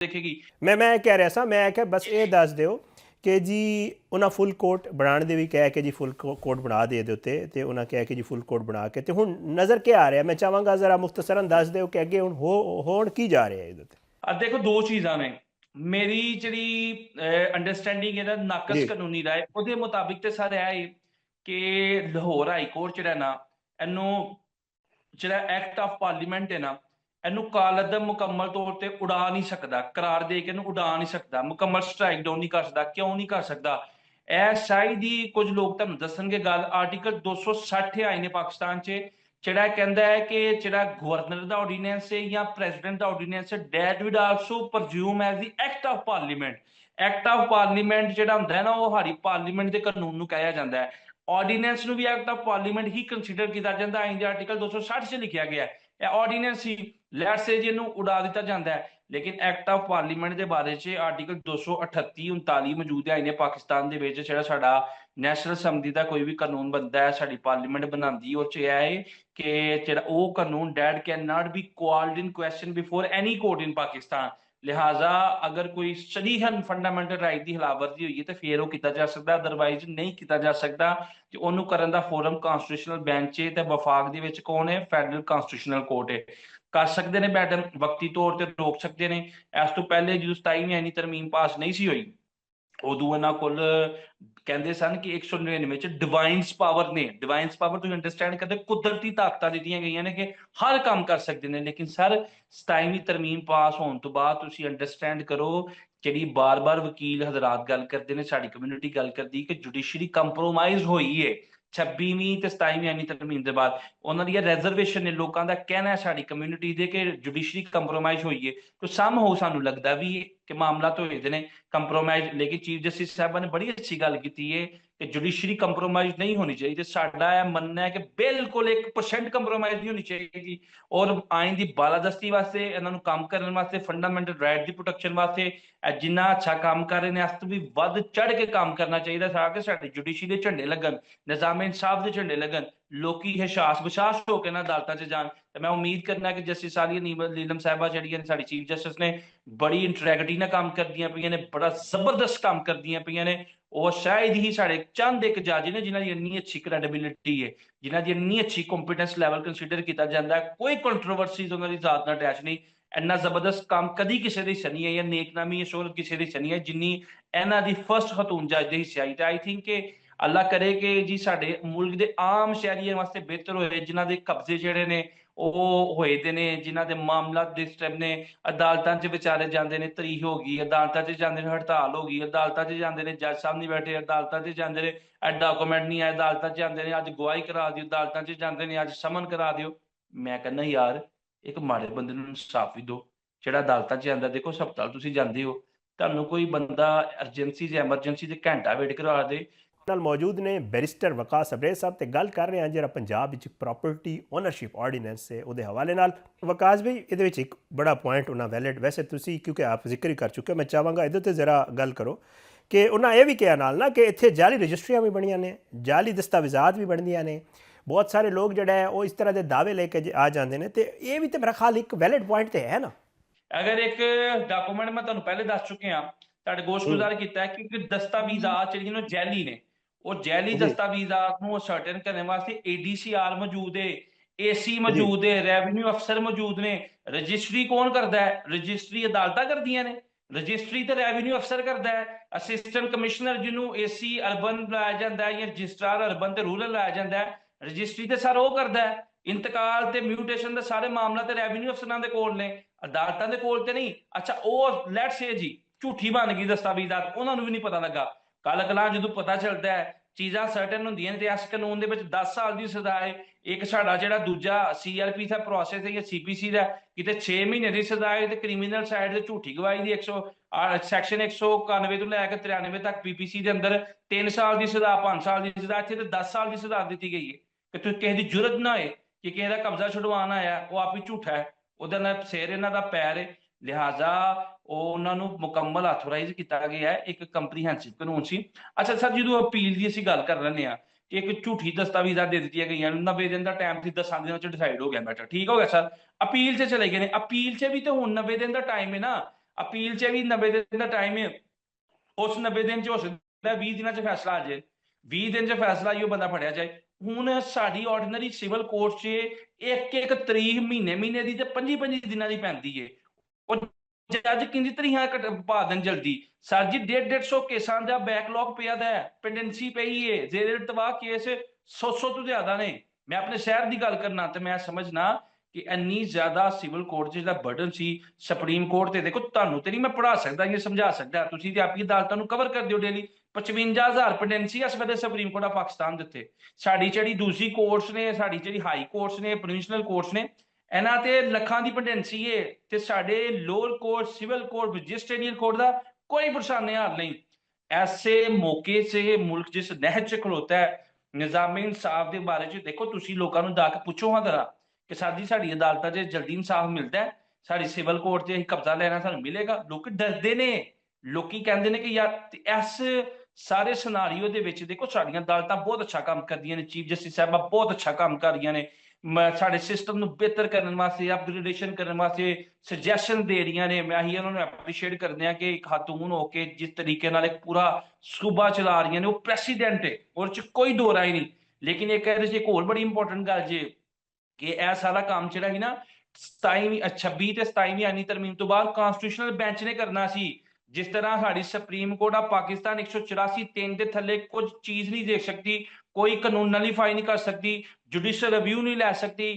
ਦੇਖੇਗੀ। ਮੈਂ ਕਹਿ ਰਿਹਾ ਸਾਂ, ਮੈਂ ਆਖਿਆ ਬਸ ਇਹ ਦੱਸ ਦਿਓ ਕਿ ਜੀ ਉਹਨਾਂ ਫੁੱਲ ਕੋਟ ਬਣਾਉਣ ਦੇ ਵੀ ਕਹਿ ਕੇ ਜੀ ਫੁੱਲ ਕੋਟ ਬਣਾ ਦੇ ਦੇ ਉੱਤੇ, ਤੇ ਉਹਨਾਂ ਕਹਿ ਕੇ ਜੀ ਫੁੱਲ ਕੋਟ ਬਣਾ ਕੇ, ਤੇ ਹੁਣ ਨਜ਼ਰ ਕੀ ਆ ਰਿਹਾ? ਮੈਂ ਚਾਹਾਂਗਾ ਜ਼ਰਾ ਮੁਖਤਸਰਨ ਦੱਸ ਦਿਓ ਕਿ ਅੱਗੇ ਹੁਣ ਹੋਣ ਕੀ ਜਾ ਰਿਹਾ ਇਹਦੇ ਉੱਤੇ। ਆ ਦੇਖੋ, ਦੋ ਚੀਜ਼ਾਂ ਨੇ। ਮੇਰੀ ਜਿਹੜੀ ਅੰਡਰਸਟੈਂਡਿੰਗ ਹੈ ਨਾ ਨਾਕਸ ਜੀ ਕਾਨੂੰਨੀ ਰਾਏ, ਉਹਦੇ ਮੁਤਾਬਿਕ ਤੇ ਸਰ ਇਹ ਹੈ ਕਿ ਲਾਹੌਰ ਹਾਈ ਕੋਰਟ ਜਿਹੜਾ ਨਾ, ਇਹਨੂੰ ਜਿਹੜਾ ਐਕਟ ਆਫ ਪਾਰਲੀਮੈਂਟ ਹੈ ਨਾ, ਇਹਨੂੰ ਕਾਲਅਦਮ ਮੁਕੰਮਲ ਤੌਰ ਤੇ ਉਡਾ ਨਹੀਂ ਸਕਦਾ, ਕਰਾਰ ਦੇ ਕੇ ਇਹਨੂੰ ਉਡਾ ਨਹੀਂ ਸਕਦਾ, ਮੁਕੰਮਲ ਸਟ੍ਰਾਈਕ ਡਾਊਨ ਨਹੀਂ ਕਰ ਸਕਦਾ। ਕਿਉਂ ਨਹੀਂ ਕਰ ਸਕਦਾ? ਇਹ ਸ਼ਾਇਦ ਹੀ ਕੁਝ ਲੋਕ ਤੁਹਾਨੂੰ ਦੱਸਣਗੇ ਗੱਲ। ਆਰਟੀਕਲ 260 ਆਏ ਨੇ ਪਾਕਿਸਤਾਨ 'ਚ, ਜਿਹੜਾ ਕਹਿੰਦਾ ਹੈ ਕਿ ਜਿਹੜਾ ਗਵਰਨਰ ਦਾ ਆਰਡੀਨੈਂਸ ਹੈ ਜਾਂ ਪ੍ਰੈਜ਼ੀਡੈਂਟ ਦਾ ਆਰਡੀਨੈਂਸ ਹੈ, that ਵਿਡ also ਪ੍ਰਜ਼ਿਊਮ as the act of parliament. Act of parliament ਜਿਹੜਾ ਹੁੰਦਾ ਹੈ ਨਾ, ਉਹ ਸਾਡੀ ਪਾਰਲੀਮੈਂਟ ਦੇ ਕਾਨੂੰਨ ਨੂੰ ਕਿਹਾ ਜਾਂਦਾ ਹੈ। ਆਰਡੀਨੈਂਸ ਨੂੰ ਵੀ ਐਕਟ ਆਫ ਪਾਰਲੀਮੈਂਟ ਹੀ ਕੰਸੀਡਰ ਕੀਤਾ ਜਾਂਦਾ। ਆਈਨ ਦੇ ਆਰਟੀਕਲ 260 'ਚ ਲਿਖਿਆ ਗਿਆ ਹੈ ਇਹ ਆਰਡੀਨੈਂਸ ਹੀ, ਲੈਟਸ ਸੇ ਜੀ, ਇਹਨੂੰ ਉਡਾ ਦਿੱਤਾ ਜਾਂਦਾ ਹੈ। ਲੇਕਿਨ ਐਕਟ ਆਫ ਪਾਰਲੀਮੈਂਟ ਦੇ ਬਾਰੇ 'ਚ ਆਰਟੀਕਲ 238 39 ਮੌਜੂਦ ਹੈ ਨੇ ਪਾਕਿਸਤਾਨ ਦੇ ਵਿੱਚ। ਜਿਹੜਾ ਸਾਡਾ ਨੈਸ਼ਨਲ ਅਸੈਂਬਲੀ ਦਾ ਕੋਈ ਵੀ ਕਾਨੂੰਨ ਬਣਦਾ ਹੈ, ਸਾਡੀ ਪਾਰਲੀਮੈਂਟ ਬਣਾਉਂਦੀ, ਉਹ 'ਚ ਇਹ ਹੈ ਕਿ ਜਿਹੜਾ ਉਹ ਕਾਨੂੰਨ, that can not be called in question before any court in Pakistan. ਲਿਹਾਜ਼ਾ ਅਗਰ ਕੋਈ ਸਰੀਹਨ ਫੰਡਾਮੈਂਟਲ ਰਾਈਟ ਦੀ ਖਿਲਾਫਵਰਜੀ ਹੋਈ ਹੈ ਤੇ ਫਿਰ ਉਹ ਕੀਤਾ ਜਾ ਸਕਦਾ, ਅਦਰਵਾਈਜ਼ ਨਹੀਂ ਕੀਤਾ ਜਾ ਸਕਦਾ। ਤੇ ਉਹਨੂੰ ਕਰਨ ਦਾ ਫੋਰਮ ਕਾਂਸਟੀਟਿਊਸ਼ਨਲ ਬੈਂਚ ਹੈ, ਤੇ ਵਫਾਕ ਦੇ ਵਿੱਚ ਕੌਣ ਹੈ? ਫੈਡਰਲ ਕਾਂਸਟੀਟਿਊਸ਼ਨਲ ਕੋਰਟ ਹੈ। ਕਰ ਸਕਦੇ ਨੇ ਮੈਡਮ, ਵਕਤੀ ਤੌਰ ਤੇ ਰੋਕ ਸਕਦੇ ਨੇ। ਇਸ ਤੋਂ ਪਹਿਲੇ ਜਦੋਂ 27ਵੀਂ ਐਨੀ ਤਰਮੀਮ ਪਾਸ ਨਹੀਂ ਸੀ ਹੋਈ, ਉਦੋਂ ਇਹਨਾਂ ਕੋਲ ਕਹਿੰਦੇ ਸਨ ਕਿ 199 ਚ ਡਿਵਾਈਨਸ ਪਾਵਰ ਨੇ। ਡਿਵਾਈਨਸ ਪਾਵਰ ਤੁਸੀਂ ਅੰਡਰਸਟੈਂਡ ਕਰਦੇ, ਕੁਦਰਤੀ ਤਾਕਤਾਂ ਦਿੱਤੀਆਂ ਗਈਆਂ ਨੇ ਕਿ ਹਰ ਕੰਮ ਕਰ ਸਕਦੇ ਨੇ। ਲੇਕਿਨ ਸਰ 27ਵੀਂ ਤਰਮੀਮ ਪਾਸ ਹੋਣ ਤੋਂ ਬਾਅਦ ਤੁਸੀਂ ਅੰਡਰਸਟੈਂਡ ਕਰੋ, ਜਿਹੜੀ ਬਾਰ-ਬਾਰ ਵਕੀਲ ਹਜ਼ਰਾਤ ਗੱਲ ਕਰਦੇ ਨੇ, ਸਾਡੀ ਕਮਿਊਨਿਟੀ ਗੱਲ ਕਰਦੀ ਕਿ ਜੁਡੀਸ਼ਰੀ ਕੰਪਰੋਮਾਈਜ਼ ਹੋਈ ਹੈ 26ਵੀਂ ਤੇ 27ਵੀਂ ਐਨੀ ਤਰਮੀਮ ਦੇ ਬਾਅਦ। ਉਹਨਾਂ ਦੀ ਰਿਜ਼ਰਵੇਸ਼ਨ ਨੇ, ਲੋਕਾਂ ਦਾ ਕਹਿਣਾ ਹੈ ਸਾਡੀ ਕਮਿਊਨਿਟੀ ਦੇ ਕਿ ਜੁਡੀਸ਼ਰੀ ਕੰਪਰੋਮਾਈਜ਼ ਹੋਈ ਹੈ। तो सम हो सानू लगता भी कि मामला तो होते हैं कंप्रोमाइज। लेकिन चीफ जस्टिस साहबा ने बड़ी अच्छी गल की है कि जुडिशरी कंप्रोमाइज नहीं होनी चाहिए। साडा मनना है कि बिल्कुल 1% कंप्रोमाइज नहीं होनी चाहिए। और आइन की बालादस्ती वास्ते, इन्होंने काम करने वास्ते, फंडामेंटल राइट की प्रोटेक्शन वास्ते जिन्ना अच्छा काम कर रहे हैं, इस तो भी वध चढ़ के काम करना चाहिए ताकि साडे जुडिशरी के झंडे लगन, निजाम इंसाफ के झंडे लगन, लोग हसास बसास होकर ना अदालतों से जान। तो मैं उम्मीद करना कि जस्टिस आलिया नीलम साहबा जी साडी चीफ जस्टिस ने बड़ी इंटरैक्टिव ना काम करदियां पईयां ने, बड़ा जबरदस्त काम करदियां पईयां ने। और शायद ही साढ़े चंद एक जज ने जिन्हां दी इन्नी अच्छी क्रेडिबिलिटी है, जिन्हां दी इन्नी अच्छी कॉम्पिटेंस लैवल कंसीडर किया जाता है, कोई कंट्रोवर्सीज उन्हां दी जात नाल अटैच नहीं। इन्ना जबरदस्त काम कदी किसी दे हिस्से नहीं है, या नेकनामी या शोहरत किसी दे हिस्से नहीं है जिन्नी इन्हां दी फर्स्ट खतून जज दे हिस्से आई। तो आई थिंक कि अल्लाह करे कि जी साडे मुल्क दे आम शहरियों वास्ते बेहतर होए, जिन्हां दे कब्जे जिहड़े ने ਉਹ ਹੋਏ ਦੇ ਨੇ, ਜਿਨ੍ਹਾਂ ਦੇ ਮਾਮਲਾ ਇਸ ਟਾਈਮ ਨੇ ਅਦਾਲਤਾਂ 'ਚ ਵਿਚਾਰੇ ਜਾਂਦੇ ਨੇ, ਤਰੀਕ ਹੋ ਗਈ, ਅਦਾਲਤਾਂ 'ਚ ਜਾਂਦੇ ਨੇ, ਹੜਤਾਲ ਹੋ ਗਈ, ਅਦਾਲਤਾਂ 'ਚ ਜਾਂਦੇ ਨੇ, ਜੱਜ ਸਾਹਿਬ ਨਹੀਂ ਬੈਠੇ, ਅਦਾਲਤਾਂ 'ਚ ਜਾਂਦੇ ਨੇ, ਡਾਕੂਮੈਂਟ ਨਹੀਂ ਆਏ, ਅਦਾਲਤਾਂ 'ਚ ਜਾਂਦੇ ਨੇ, ਅੱਜ ਗਵਾਹੀ ਕਰਾ ਦਿਓ, ਅਦਾਲਤਾਂ 'ਚ ਜਾਂਦੇ ਨੇ, ਅੱਜ ਸਮਨ ਕਰਾ ਦਿਓ। ਮੈਂ ਕਹਿੰਦਾ ਯਾਰ, ਇੱਕ ਮਾੜੇ ਬੰਦੇ ਨੂੰ ਇਨਸਾਫ ਵੀ ਦਿਓ ਜਿਹੜਾ ਅਦਾਲਤਾਂ 'ਚ ਜਾਂਦਾ। ਦੇਖੋ ਹਸਪਤਾਲ ਤੁਸੀਂ ਜਾਂਦੇ ਹੋ, ਤੁਹਾਨੂੰ ਕੋਈ ਬੰਦਾ ਐਮਰਜੈਂਸੀ 'ਚ ਘੰਟਾ ਵੇਟ ਕਰਵਾ ਦੇ। ਨਾਲ ਮੌਜੂਦ ਨੇ ਬੈਰਿਸਟਰ ਵਕਾਸ ਅਬਰੇਜ਼ ਸਾਹਿਬ, ਤੇ ਗੱਲ ਕਰ ਰਹੇ ਹਾਂ ਜਿਹੜਾ ਪੰਜਾਬ ਵਿੱਚ ਪ੍ਰਾਪਰਟੀ ਓਨਰਸ਼ਿਪ ਆਰਡੀਨੈਂਸ ਹੈ ਉਹਦੇ ਹਵਾਲੇ ਨਾਲ। ਵਕਾਸ ਵੀ ਇਹਦੇ ਵਿੱਚ ਇੱਕ ਬੜਾ ਪੁਆਇੰਟ ਉਹਨਾਂ ਵੈਲਿਡ, ਵੈਸੇ ਤੁਸੀਂ ਕਿਉਂਕਿ ਆਪ ਜ਼ਿਕਰ ਹੀ ਕਰ ਚੁੱਕੇ ਹੋ, ਮੈਂ ਚਾਹਾਂਗਾ ਇਹਦੇ 'ਤੇ ਜ਼ਰਾ ਗੱਲ ਕਰੋ ਕਿ ਉਹਨਾਂ ਇਹ ਵੀ ਕਿਹਾ ਨਾਲ ਨਾ ਕਿ ਇੱਥੇ ਜਾਲੀ ਰਜਿਸਟਰੀਆਂ ਵੀ ਬਣੀਆਂ ਨੇ, ਜਾਲੀ ਦਸਤਾਵੇਜ਼ਾਤ ਵੀ ਬਣਦੀਆਂ ਨੇ। ਬਹੁਤ ਸਾਰੇ ਲੋਕ ਜਿਹੜਾ ਹੈ ਉਹ ਇਸ ਤਰ੍ਹਾਂ ਦੇ ਦਾਅਵੇ ਲੈ ਕੇ ਆ ਜਾਂਦੇ ਨੇ, ਤੇ ਇਹ ਵੀ ਤੇ ਮੇਰਾ ਖਿਆਲ ਇੱਕ ਵੈਲਿਡ ਪੁਆਇੰਟ ਤੇ ਹੈ ਨਾ। ਅਗਰ ਇੱਕ ਡਾਕੂਮੈਂਟ ਮੈਂ ਤੁਹਾਨੂੰ ਪਹਿਲੇ ਦੱਸ ਚੁੱਕਿਆ, ਤੁਹਾਡੇ ਗੋਸ਼ਗੁਜ਼ਾਰ ਕੀਤਾ ਹੈ ਕਿ ਦਸਤਾਵੇਜ਼ਾਤ ਜਿਹੜੀਆਂ ਨੇ ਜੈਲੀ ਨੇ, ਉਹ ਜੈਲੀ ਜੀ ਦਸਤਾਵੇਜ਼ਾਤ ਨੂੰ ਸਰਟਨ ਕਰਨ ਵਾਸਤੇ ਏਡੀਸੀਆਰ ਮੌਜੂਦ ਹੈ, ਏਸੀ ਜੀ ਮੌਜੂਦ ਹੈ, ਰੈਵਨਿਊ ਅਫਸਰ ਮੌਜੂਦ ਨੇ। ਰਜਿਸਟਰੀ ਕੌਣ ਕਰਦਾ ਹੈ? ਰਜਿਸਟਰੀ ਅਦਾਲਤਾਂ ਕਰਦੀਆਂ ਨੇ। ਰਜਿਸਟਰੀ ਤੇ ਰੈਵਨਿਊ ਅਫਸਰ ਕਰਦਾ ਹੈ। ਅਸਿਸਟੈਂਟ ਕਮਿਸ਼ਨਰ ਜਿਹਨੂੰ ਏਸੀ ਅਰਬਨ ਲਾਇਆ ਜਾਂਦਾ ਹੈ, ਜਾਂ ਰਜਿਸਟਰਾਰ ਅਰਬਨ ਤੇ ਰੂਰਲ ਲਾਇਆ ਜਾਂਦਾ ਹੈ, ਰਜਿਸਟਰੀ ਤੇ ਸਰ ਉਹ ਕਰਦਾ ਹੈ। ਇੰਤਕਾਲ ਤੇ ਮਿਊਟੇਸ਼ਨ ਦੇ ਸਾਰੇ ਮਾਮਲਾ ਤੇ ਰੈਵਨਿਊ ਅਫਸਰਾਂ ਦੇ ਕੋਲ ਨੇ, ਅਦਾਲਤਾਂ ਦੇ ਕੋਲ ਤੇ ਨਹੀਂ। ਅੱਛਾ, ਉਹ ਲੈਟਸ ਸੇ ਜੀ ਝੂਠੀ ਬਣ ਗਈ ਦਸਤਾਵੇਜ਼ਾਤ, ਉਹਨਾਂ ਨੂੰ ਵੀ ਨਹੀਂ ਪਤਾ ਲੱਗਾ। ਕੱਲ ਕਲਾਂ ਜਦੋਂ ਪਤਾ ਚੱਲਦਾ ਹੈ, ਚੀਜ਼ਾਂ ਸਰਟਨ ਹੁੰਦੀਆਂ ਨੇ, ਤੇ ਇਸ ਕਾਨੂੰਨ ਦੇ ਵਿੱਚ 10 ਸਾਲ ਦੀ ਸਜ਼ਾ ਹੈ। ਇੱਕ ਸਾਡਾ ਜਿਹੜਾ ਦੂਜਾ ਸੀਆਰਪੀ ਦਾ ਪ੍ਰੋਸੈਸ ਹੈ ਜਾਂ ਸੀਪੀਸੀ ਦਾ, ਕਿਤੇ 6 ਮਹੀਨੇ ਦੀ ਸਜ਼ਾ ਹੈ। ਤੇ ਕ੍ਰਿਮੀਨਲ ਸਾਈਡ ਤੇ ਝੂਠੀ ਗਵਾਹੀ ਦੀ 100 ਸੈਕਸ਼ਨ 191 ਤੋਂ ਲੈ ਕੇ 93 ਤੱਕ ਪੀਪੀਸੀ ਦੇ ਅੰਦਰ 3 ਸਾਲ ਦੀ ਸਜ਼ਾ, 5 ਸਾਲ ਦੀ ਸਜ਼ਾ। ਇੱਥੇ ਤੇ 10 ਸਾਲ ਦੀ ਸਜ਼ਾ ਦਿੱਤੀ ਗਈ ਹੈ ਕਿ ਤੁਸੀਂ ਕਿਸੇ ਦੀ ਜੁਰਤ ਨਾ ਹੋਏ ਕਿ ਕਿਸੇ ਦਾ ਕਬਜ਼ਾ ਛੁਡਵਾਉਣ ਆਇਆ, ਉਹ ਆਪ ਹੀ ਝੂਠਾ ਹੈ, ਉਹਦਾ ਨਾਲ ਸਿਰ ਇਹਨਾਂ ਦਾ ਪੈਰ ਹੈ। ਲਿਹਾਜ਼ਾ ਉਹ ਉਹਨਾਂ ਨੂੰ ਮੁਕੰਮਲ ਆਥੋਰਾਈਜ਼ ਕੀਤਾ ਗਿਆ ਹੈ, ਇੱਕ ਕੰਪਰੀਹੈਂਸਿਵ ਕਾਨੂੰਨ ਸੀ। ਅੱਛਾ ਸਰ, ਜਦੋਂ ਅਪੀਲ ਦੀ ਅਸੀਂ ਗੱਲ ਕਰ ਲੈਂਦੇ ਹਾਂ ਕਿ ਇੱਕ ਝੂਠੀ ਦਸਤਾਵੇਜ਼ਾਂ ਦੇ ਦਿੱਤੀਆਂ ਗਈਆਂ, 90 ਦਿਨ ਦਾ ਟਾਈਮ ਸੀ, 10 ਦਿਨਾਂ 'ਚ ਡਿਸਾਈਡ ਹੋ ਗਿਆ ਮੈਟਰ, ਠੀਕ ਹੋ ਗਿਆ ਸਰ। ਅਪੀਲ 'ਚ ਚਲੇ ਗਏ ਨੇ, ਅਪੀਲ 'ਚ ਵੀ ਤਾਂ ਹੁਣ 90 ਦਿਨ ਦਾ ਟਾਈਮ ਹੈ ਨਾ। ਅਪੀਲ 'ਚ ਵੀ 90 ਦਿਨ ਦਾ ਟਾਈਮ ਹੈ। ਉਸ 90 ਦਿਨ 'ਚ ਹੋ ਸਕਦਾ 20 ਦਿਨਾਂ 'ਚ ਫੈਸਲਾ ਆ ਜਾਏ, 20 ਦਿਨ 'ਚ ਫੈਸਲਾ ਹੀ ਉਹ ਬੰਦਾ ਫੜਿਆ ਜਾਏ। ਹੁਣ ਸਾਡੀ ਆਰਡੀਨਰੀ ਸਿਵਲ ਕੋਰਟ 'ਚ ਇੱਕ ਇੱਕ ਤਰੀਕ ਮਹੀਨੇ ਮਹੀਨੇ ਦੀ ਤੇ 25 ਦਿਨਾਂ ਦੀ ਪੈਂਦੀ ਏ। ਉਹ ਜੱਜ ਕਿੰਨੀ ਤਰੀਕਾਂ ਪਾ ਦੇਣ ਜਲਦੀ। ਸਰ ਜੀ 150 ਕੇਸਾਂ ਦਾ ਬੈਕਲੌਗ ਪਿਆ ਦਾ ਹੈ, ਪੈਂਡੈਂਸੀ ਪਈ ਏ, ਜ਼ੇਰੇ ਇਲਤਵਾ ਕੇਸ 100 ਤੋਂ ਜ਼ਿਆਦਾ ਨੇ। ਮੈਂ ਆਪਣੇ ਸ਼ਹਿਰ ਦੀ ਗੱਲ ਕਰਨਾ ਤੇ ਮੈਂ ਸਮਝਣਾ ਕਿ ਇੰਨੀ ਜ਼ਿਆਦਾ ਸਿਵਲ ਕੋਰਟ 'ਚ ਜਿਹੜਾ ਬਰਡਨ ਸੀ ਸੁਪਰੀਮ ਕੋਰਟ ਤੇ, ਦੇਖੋ ਤੁਹਾਨੂੰ ਤੇ ਨਹੀਂ ਮੈਂ ਪੜ੍ਹਾ ਸਕਦਾ ਜਾਂ ਸਮਝਾ ਸਕਦਾ, ਤੁਸੀਂ ਤੇ ਆਪਣੀ ਅਦਾਲਤਾਂ ਨੂੰ ਕਵਰ ਕਰਦੇ ਹੋ ਡੇਲੀ। 55,000 ਪੈਂਡੈਂਸੀ ਇਸ ਵੇਲੇ ਸੁਪਰੀਮ ਕੋਰਟ ਆਫ ਪਾਕਿਸਤਾਨ ਦੇ ਉੱਤੇ। ਸਾਡੀ ਜਿਹੜੀ ਦੂਸਰੀ ਕੋਰਟਸ ਨੇ, ਸਾਡੀ ਜਿਹੜੀ ਹਾਈ ਕੋਰਟਸ ਨੇ, ਪ੍ਰੋਵਿੰਸ਼ਨਲ ਕੋਰਟਸ ਨੇ, ਇਹਨਾਂ ਤੇ ਲੱਖਾਂ ਦੀ ਪੈਂਡੈਂਸੀ ਏ, ਤੇ ਸਾਡੇ lower court, civil court, magisterial court ਦਾ ਕੋਈ ਪਰੇਸ਼ਾਨੀ ਹਾਲ ਨਹੀਂ। ऐसे मौके से मुल्क जिस नहज च खलोता है निज़ाम इंसाफ के बारे च, देखो तुसी लोगों को जाके पूछो हाँ जरा कि साडी साडी अदालतां च जल्दी इंसाफ मिलता है, साडी सिविल कोर्ट च कब्जा लेना सानू मिलेगा? लोग डरदे ने, लोकी कहंदे ने कि यार इस सारे सिनारियो दे विच देखो साडियां अदालतां बहुत अच्छा काम करदियां ने, चीफ जस्टिस साहबा बहुत अच्छा काम कर रही ने, ਸਾਡੇ ਸਿਸਟਮ ਨੂੰ ਬਿਹਤਰ ਕਰਨ ਵਾਸਤੇ, ਅਪਗ੍ਰੇਡੇਸ਼ਨ ਕਰਨ ਵਾਸਤੇ ਸੁਜੈਸ਼ਨ ਦੇ ਰਹੀਆਂ ਨੇ। ਮੈਂ ਹੀ ਉਹਨਾਂ ਨੂੰ ਐਪਰੀਸ਼ੀਏਟ ਕਰਦੇ ਆ ਕਿ ਖਾਤੂਨ ਹੋ ਕੇ ਜਿਸ ਤਰੀਕੇ ਨਾਲ ਇੱਕ ਪੂਰਾ ਸੂਬਾ ਚਲਾ ਰਹੀਆਂ ਨੇ, ਉਹ ਪ੍ਰੈਸੀਡੈਂਟ ਹੈ, ਉਹਦੇ ਚ ਕੋਈ ਦੋ ਰਾਏ ਨਹੀਂ। ਲੇਕਿਨ ਇੱਕ ਇਹਦੇ ਚ ਇੱਕ ਹੋਰ ਬੜੀ ਇੰਪੋਰਟੈਂਟ ਗੱਲ ਜੇ ਕਿ ਇਹ ਸਾਰਾ ਕੰਮ ਜਿਹੜਾ ਸੀ ਨਾ 27ਵੀਂ 26 ਤੇ 27ਵੀਂ ਆਈਨੀ ਤਰਮੀਮ ਤੋਂ ਬਾਅਦ ਕਨਸਟੀਟਿਊਸ਼ਨਲ ਬੈਂਚ ਨੇ ਕਰਨਾ ਸੀ। ਜਿਸ ਤਰ੍ਹਾਂ ਸਾਡੀ ਸੁਪਰੀਮ ਕੋਰਟ ਆਫ ਪਾਕਿਸਤਾਨ 184(3) ਦੇ ਥੱਲੇ ਕੁਝ ਚੀਜ਼ ਨਹੀਂ ਦੇਖ ਸਕਦੀ, ਕੋਈ ਕਾਨੂੰਨ ਨਲੀਫਾਈ ਨਹੀਂ ਕਰ ਸਕਦੀ, जुडिशियल रिव्यू नहीं लै सकती,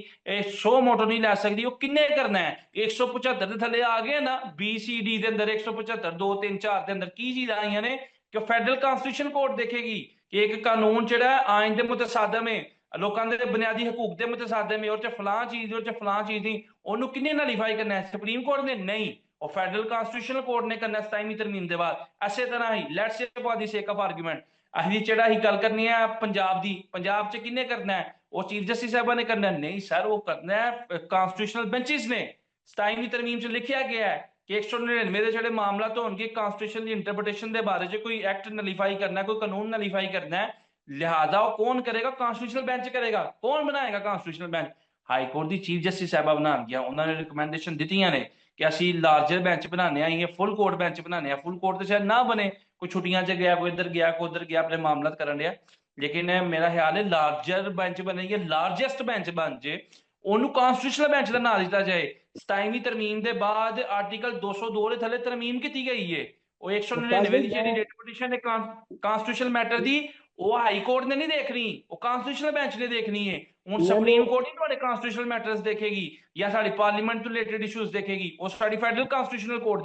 शो मोटो नहीं लै सकती। वो किन्ने करना है? 175 ਦੇ ਥੱਲੇ ਆ ਗਏ ਨਾ, BCD ਦੇ ਅੰਦਰ 175 2 3 4 ਦੇ ਅੰਦਰ ਕੀ ਚੀਜ਼ ਆਈਆਂ ਨੇ ਕਿ ਫੈਡਰਲ ਕਨਸਟੀਟਿਊਸ਼ਨ ਕੋਰਟ ਦੇਖੇਗੀ ਕਿ ਇੱਕ ਕਾਨੂੰਨ ਜਿਹੜਾ ਆਇਨ ਦੇ ਮੁਤਸਾਦਮ ਹੈ, ਲੋਕਾਂ ਦੇ ਬੁਨਿਆਦੀ ਹਕੂਕ ਦੇ ਮੁਤਸਾਦਮ ਹੈ, ਉਹ ਚ ਫਲਾਂ ਚੀਜ਼, ਉਹ ਚ ਫਲਾਂ ਚੀਜ਼ ਨਹੀਂ, ਉਹਨੂੰ ਕਿੰਨੇ ਨਲੀਫਾਈ ਕਰਨਾ ਹੈ? ਸੁਪਰੀਮ ਕੋਰਟ ਨੇ? ਨਹੀਂ, ਉਹ ਫੈਡਰਲ ਕਨਸਟੀਟਿਊਸ਼ਨਲ ਕੋਰਟ ਨੇ ਕਰਨਾ 27ਵੀਂ ਤਰਮੀਮ ਦੇ ਬਾਅਦ। ਇਸੇ ਤਰ੍ਹਾਂ ਹੀ let's say for the sake of argument ਅਸੀਂ ਜਿਹੜਾ ਹੀ ਗੱਲ ਕਰਨੀ ਹੈ ਪੰਜਾਬ ਦੀ, ਪੰਜਾਬ ਚ ਕਿੰਨੇ ਕਰਨਾ ਹੈ? ਉਹ ਚੀਫ ਜਸਟਿਸ ਸਾਹਿਬਾਂ ਨੇ ਕਰਨਾ? ਨਹੀਂ ਸਰ, ਉਹ ਕਰਨਾ ਹੈ ਕਨਸਟੀਟਿਊਸ਼ਨਲ ਬੈਂਚਿਸ ਨੇ। 27ਵੀਂ ਤਰਮੀਮ ਚ ਲਿਖਿਆ ਗਿਆ ਹੈ ਕਿ 199 ਦੇ ਜਿਹੜੇ ਮਾਮਲਾ ਹੋਣਗੇ ਕਨਸਟੀਟਿਊਸ਼ਨ ਦੀ ਇੰਟਰਪ੍ਰੀਟੇਸ਼ਨ ਦੇ ਬਾਰੇ ਚ, ਕੋਈ ਐਕਟ ਨਲੀਫਾਈ ਕਰਨਾ, ਕੋਈ ਕਾਨੂੰਨ ਨਲੀਫਾਈ ਕਰਨਾ ਹੈ, ਲਿਹਾਜ਼ਾ ਉਹ ਕੌਣ ਕਰੇਗਾ? ਕਨਸਟੀਟਿਊਸ਼ਨਲ ਬੈਂਚ ਕਰੇਗਾ। ਕੌਣ ਬਣਾਏਗਾ ਕਨਸਟੀਟਿਊਸ਼ਨਲ ਬੈਂਚ? ਹਾਈ ਕੋਰਟ ਦੀ ਚੀਫ ਜਸਟਿਸ ਸਾਹਿਬਾਂ ਬਣਾਉਣਗੀਆਂ। ਉਹਨਾਂ ਨੇ ਰਿਕਮੈਂਡੇਸ਼ਨ ਦਿੱਤੀਆਂ ਨੇ ਕਿ ਅਸੀਂ ਲਾਰਜਰ ਬੈਂਚ ਬਣਾਉਂਦੇ ਆ, ਇਹ ਫੁੱਲ ਕੋਰਟ ਬੈਂਚ ਬਣਾਉਂਦੇ ਆ। ਫੁੱਲ ਕੋਰਟ ਤੇ ਸ਼ਾਇਦ ਨਾ ਬਣੇ, ਕੋਈ ਛੁੱਟੀਆਂ 'ਚ ਗਿਆ, ਕੋਈ ਇੱਧਰ ਗਿਆ, ਕੋਈ ਉੱਧਰ ਗਿਆ, ਆਪਣੇ ਮਾਮਲਾਤ ਕਰਨ ਡਿਆ। ਲੇਕਿਨ ਮੇਰਾ ਖਿਆਲ ਹੈ ਲਾਰਜਰ ਬੈਂਚ ਬਣੇਗੀ, ਲਾਰਜੈਸਟ ਬੈਂਚ ਬਣ ਜੇ, ਉਹਨੂੰ ਕਨਸਟੀਟਿਊਸ਼ਨਲ ਬੈਂਚ ਦਾ ਨਾਂ ਦਿੱਤਾ ਜਾਏ। 27ਵੀਂ ਤਰਮੀਮ ਦੇ ਬਾਅਦ ਆਰਟੀਕਲ 202 ਦੇ ਥੱਲੇ ਤਰਮੀਮ ਕੀਤੀ ਗਈ ਹੈ। ਉਹ 199 ਦੀ ਜਿਹੜੀ ਰਿਟ ਹੈ ਕਨਸਟੀਟਿਊਸ਼ਨਲ ਮੈਟਰ ਦੀ, ਉਹ ਹਾਈ ਕੋਰਟ ਨੇ ਨਹੀਂ ਦੇਖਣੀ, ਉਹ ਕਨਸਟੀਟਿਊਸ਼ਨਲ ਬੈਂਚ ਨੇ ਦੇਖਣੀ ਹੈ। ਹੁਣ ਸੁਪਰੀਮ ਕੋਰਟ ਹੀ ਤੁਹਾਡੇ ਕਨਸਟੀਟਿਊਸ਼ਨਲ ਮੈਟਰਸ ਦੇਖੇਗੀ ਜਾਂ ਸਾਡੀ ਪਾਰਲੀਮੈਂਟ ਤੋਂ ਰਿਲੇਟਡ ਇਸ਼ੂਜ਼ ਦੇਖੇਗੀ, ਉਹ ਸਾਡੀ ਫੈਡਰਲ ਕਨਸਟੀਟਿਊਸ਼ਨਲ ਕੋਰਟ